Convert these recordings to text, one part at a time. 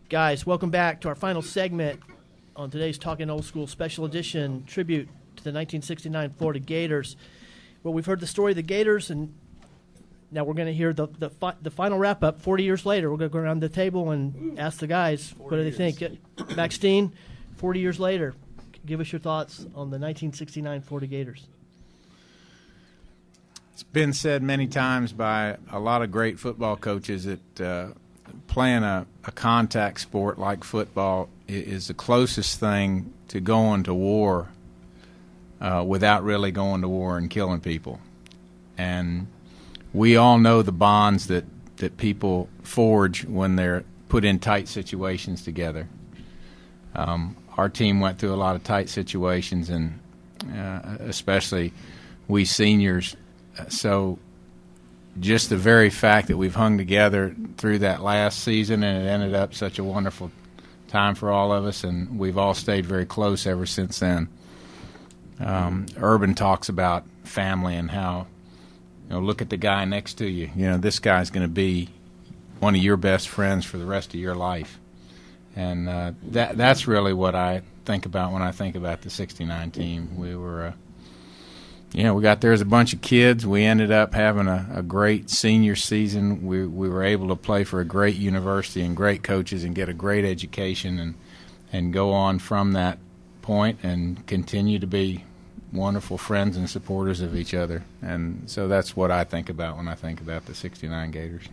Guys, welcome back to our final segment on today's Talkin' Old School Special Edition tribute to the 1969 Florida Gators. Well, we've heard the story of the Gators, and now we're going to hear the final wrap-up 40 years later. We're going to go around the table and ask the guys, what do they think? Max Dean, 40 years later, give us your thoughts on the 1969 Florida Gators. It's been said many times by a lot of great football coaches that playing a contact sport like football is the closest thing to going to war without really going to war and killing people. And we all know the bonds that people forge when they're put in tight situations together. Our team went through a lot of tight situations, and especially we seniors. So just the very fact that we've hung together through that last season, and it ended up such a wonderful time for all of us, and we've all stayed very close ever since then. Urban talks about family and how, look at the guy next to you. This guy's going to be one of your best friends for the rest of your life. And that's really what I think about when I think about the 69 team. We were we got there as a bunch of kids. We ended up having a great senior season. We were able to play for a great university and great coaches and get a great education and go on from that point and continue to be wonderful friends and supporters of each other. And so that's what I think about when I think about the 69 Gators.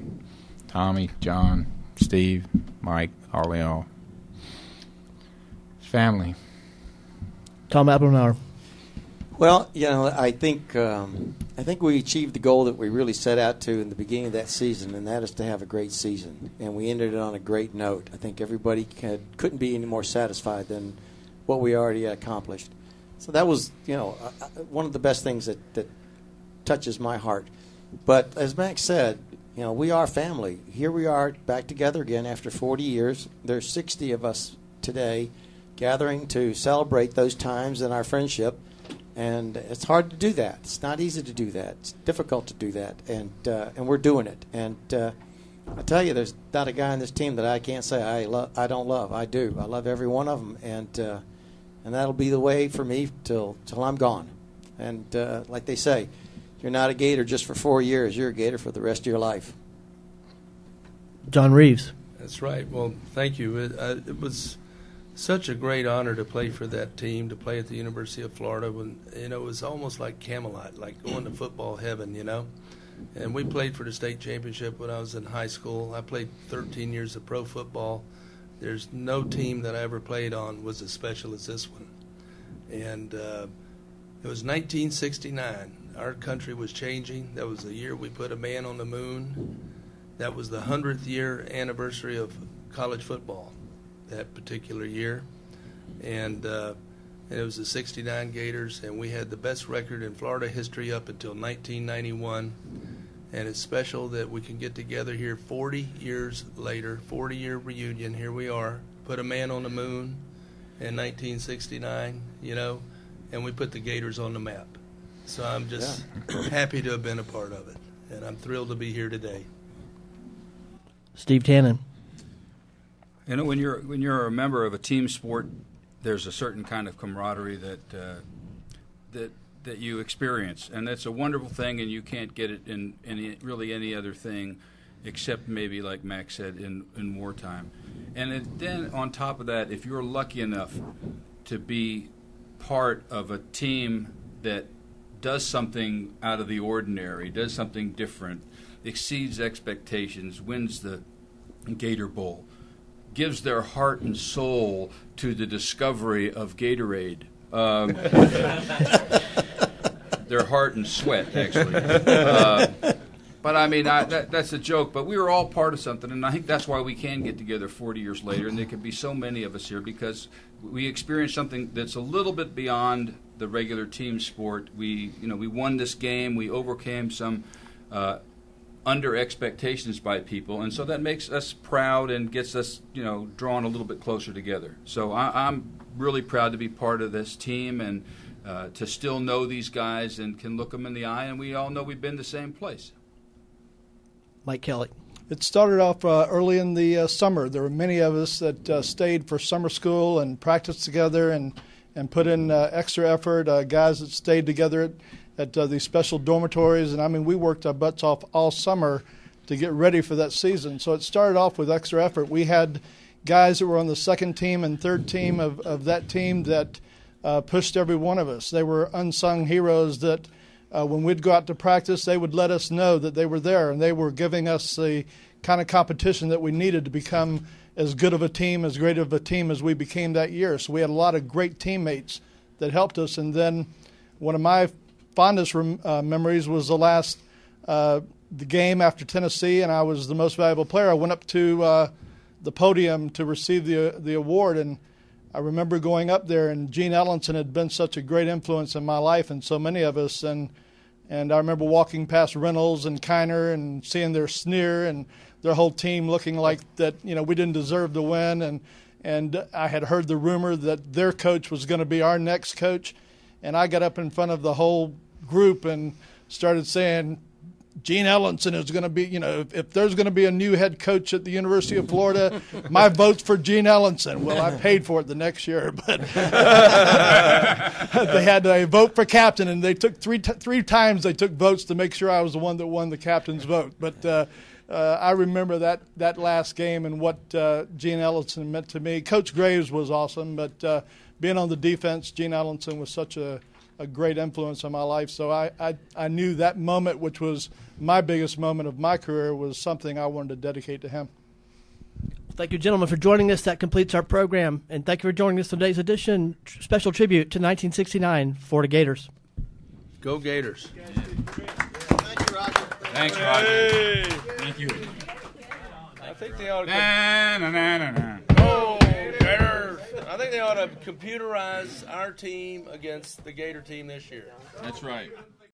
Tommy, John, Steve, Mike, all. Family. Tom Abelnauer. Well, I think we achieved the goal that we really set out to in the beginning of that season, and that is to have a great season. And we ended it on a great note. I think everybody couldn't be any more satisfied than what we already accomplished. So that was, one of the best things that touches my heart. But as Max said, we are family. Here we are back together again after 40 years. There's 60 of us today gathering to celebrate those times in our friendship. And it's hard to do that. It's not easy to do that. It's difficult to do that, and we're doing it. And I tell you, there's not a guy on this team that I can't say I don't love. I do. I love every one of them, and that'll be the way for me till I'm gone. And like they say, you're not a Gator just for 4 years. You're a Gator for the rest of your life. John Reeves. That's right. Well, thank you. It was such a great honor to play for that team, to play at the University of Florida. When it was almost like Camelot, like going to football heaven, And we played for the state championship when I was in high school. I played 13 years of pro football. There's no team that I ever played on was as special as this one. And it was 1969. Our country was changing. That was the year we put a man on the moon. That was the 100th year anniversary of college football that particular year, and it was the 69 Gators, and we had the best record in Florida history up until 1991, and it's special that we can get together here 40 years later, 40-year reunion. Here we are, put a man on the moon in 1969, and we put the Gators on the map. So I'm just happy to have been a part of it, and I'm thrilled to be here today. Steve Tannen. When you're a member of a team sport, there's a certain kind of camaraderie that you experience, and that's a wonderful thing. And you can't get it in any other thing, except maybe, like Max said, in wartime. And then on top of that, if you're lucky enough to be part of a team that does something out of the ordinary, does something different, exceeds expectations, wins the Gator Bowl, gives their heart and soul to the discovery of Gatorade. Their heart and sweat, actually. But I mean, that's a joke. But we were all part of something, and I think that's why we can get together 40 years later, and there could be so many of us here because we experienced something that's a little bit beyond the regular team sport. We won this game. We overcame some under expectations by people, and so that makes us proud and gets us, drawn a little bit closer together. So I'm really proud to be part of this team and to still know these guys and can look them in the eye, and we all know we've been the same place. Mike Kelly. It started off early in the summer. There were many of us that stayed for summer school and practiced together and put in extra effort, guys that stayed together at these special dormitories. And, I mean, we worked our butts off all summer to get ready for that season. So it started off with extra effort. We had guys that were on the second team and third team of that team that pushed every one of us. They were unsung heroes that when we'd go out to practice, they would let us know that they were there, and they were giving us the kind of competition that we needed to become as good of a team, as great of a team as we became that year. So we had a lot of great teammates that helped us. And then one of my fondest memories was the game after Tennessee, and I was the most valuable player. I went up to the podium to receive the award, and I remember going up there, and Gene Ellenson had been such a great influence in my life and so many of us. And I remember walking past Reynolds and Kiner and seeing their sneer and their whole team looking like that, we didn't deserve to win. And I had heard the rumor that their coach was going to be our next coach. And I got up in front of the whole group and started saying, Gene Ellenson is going to be, if there's going to be a new head coach at the University of Florida, my vote's for Gene Ellenson. Well, I paid for it the next year, but they had a vote for captain, and they took three times they took votes to make sure I was the one that won the captain's vote. But I remember that last game and what Gene Ellenson meant to me. Coach Graves was awesome, but being on the defense, Gene Ellenson was such a great influence on my life. So I knew that moment, which was my biggest moment of my career, was something I wanted to dedicate to him. Thank you, gentlemen, for joining us. That completes our program. And thank you for joining us in today's edition, special tribute to 1969 Florida Gators. Go Gators. Thank you, Roger. Thanks, Roger. Hey. Thank you. I think they ought to. Go Gators. I think they ought to computerize our team against the Gator team this year. That's right.